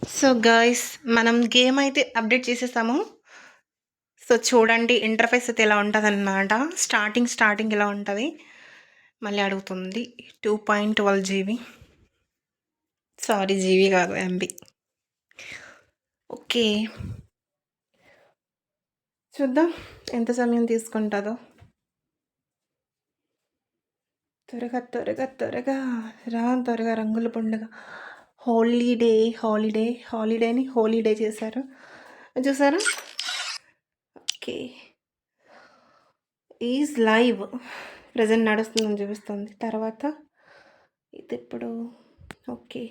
So guys మనం game అయితే update చేసేసాము. సో చూడండి ఇంటర్ఫేస్ అయితే ఎలా ఉంటుందన్నమాట. స్టార్టింగ్ ఇలా ఉంటుంది. మళ్ళీ అడుగుతుంది 2.12 జీబీ. సారీ, జీబీ కాదు, ఎంబీ. ఓకే, చూద్దాం ఎంత సమయం తీసుకుంటుందో. త్వరగా త్వరగా త్వరగా రా, త్వరగా రంగుల పండుగ. హాలిడేని హోలీడే చేశారు, చూసారా. ఓకే, ఈజ్ లైవ్ ప్రజెంట్ నడుస్తుందని చూపిస్తుంది. తర్వాత ఇది ఇప్పుడు ఓకే.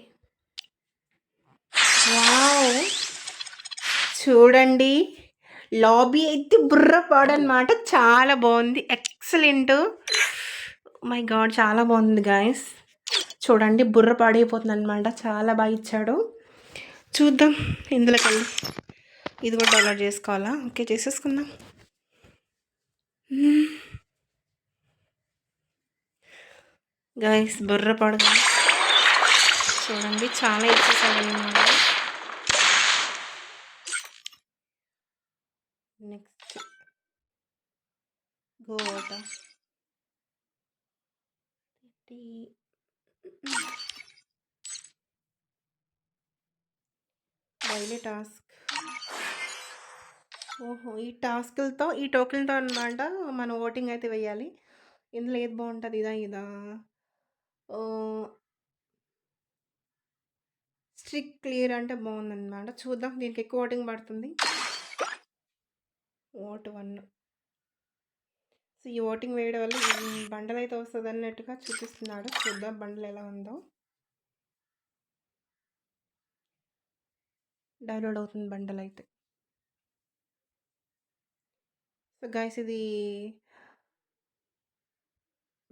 వావ్, చూడండి లాబీ అయితే బుర్రపాడనమాట. చాలా బాగుంది, ఎక్సలెంట్. మై గాడ్, చాలా బాగుంది గాయస్. చూడండి బుర్ర పాడైపోతుంది అనమాట. చాలా బాగా ఇచ్చాడు. చూద్దాం ఇందులోకి వెళ్ళి ఇది కూడా డౌన్లోడ్ చేసుకోవాలా. ఓకే, చేసేసుకుందాం. గాయస్ బుర్ర పాడు, చూడండి చాలా ఇచ్చేసాడు అనమాట. నెక్స్ట్ గోవాట డైలీ టాస్క్. ఓహో, ఈ టాస్క్లతో ఈ టోకెన్తో అనమాట మనం ఓటింగ్ అయితే వేయాలి. ఇందులో ఏది బాగుంటుంది, ఇదా స్ట్రిక్ క్లియర్ అంటే బాగుందన్నమాట. చూద్దాం, దీనికి ఎక్కువ ఓటింగ్ పడుతుంది. ఓటు 1. సో ఈ ఓటింగ్ వేయడం వల్ల బండలు అయితే వస్తుంది అన్నట్టుగా చూపిస్తున్నాడు. చూద్దాం బండలు ఎలా ఉందో. డౌన్లోడ్ అవుతుంది బండలు అయితే. సో గైస్, ఇది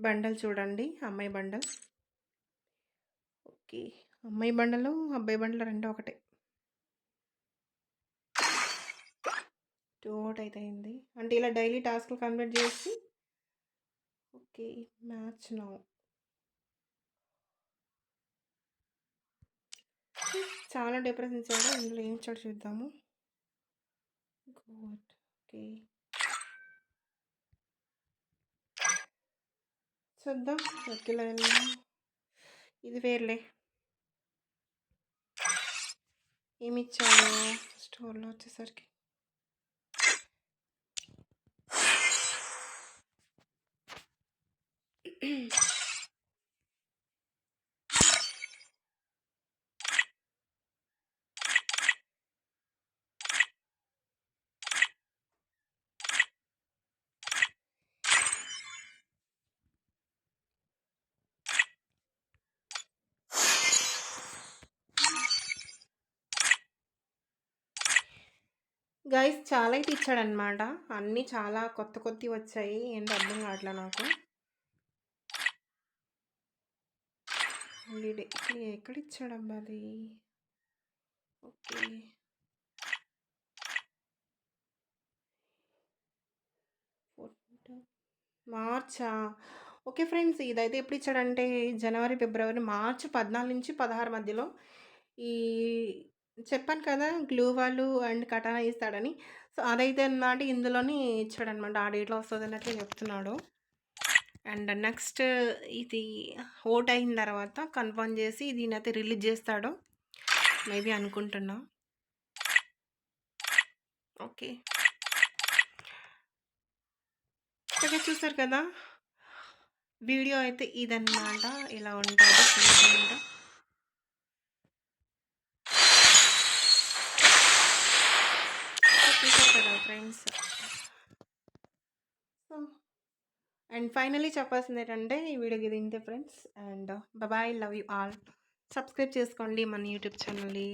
బండల్ చూడండి, అమ్మాయి బండల్. ఓకే, అమ్మాయి బండలు అబ్బాయి బండలు రెండు ఒకటే. 2 ఓట్ అయితే అయింది అంటే ఇలా డైలీ టాస్క్లు కంప్లీట్ చేసి. Okay, match now. చాలా డిఫరెన్స్ ఇచ్చాడు. ఇందులో ఏం ఇచ్చాడు చూద్దాము. గుడ్. ఓకే, చూద్దాం. ఓకేలా ఇది వేర్లే. ఏమి ఇచ్చాడు స్టోర్లో వచ్చేసరికి. గైస్ చాలా అయితే ఇచ్చాడనమాట. అన్నీ చాలా కొత్త వచ్చాయి. ఏంటో అర్థం కావట్లే నాకు. హాలిడే ఎక్కడ ఇచ్చాడబ్బా అది. ఓకే, మార్చా. ఓకే ఫ్రెండ్స్, ఇదైతే ఎప్పుడు ఇచ్చాడంటే జనవరి, ఫిబ్రవరి, మార్చి 14 నుంచి 16 మధ్యలో. ఈ చెప్పాను కదా గ్లూ వాళ్ళు అండ్ కటానా ఇస్తాడని. సో అదైతే అన్నమాట ఇందులోని ఇచ్చాడనమాట. ఆ డేట్లో వస్తుంది అన్నట్లు చెప్తున్నాడు. అండ్ నెక్స్ట్ ఇది ఓట్ అయిన తర్వాత కన్ఫర్మ్ చేసి దీని అయితే రిలీజ్ చేస్తాడు మేబీ అనుకుంటున్నా. ఓకే, ఓకే, చూసారు కదా వీడియో అయితే ఇదన్నమాట. ఇలా ఉంటుంది చూసారు కదా ఫ్రెండ్స్. అండ్ ఫైనలీ చెప్పాల్సింది ఏంటంటే ఈ వీడియోకి ఇది ఇంతే friends. And bye, love you all. Subscribe చేసుకోండి మన యూట్యూబ్ ఛానల్ని.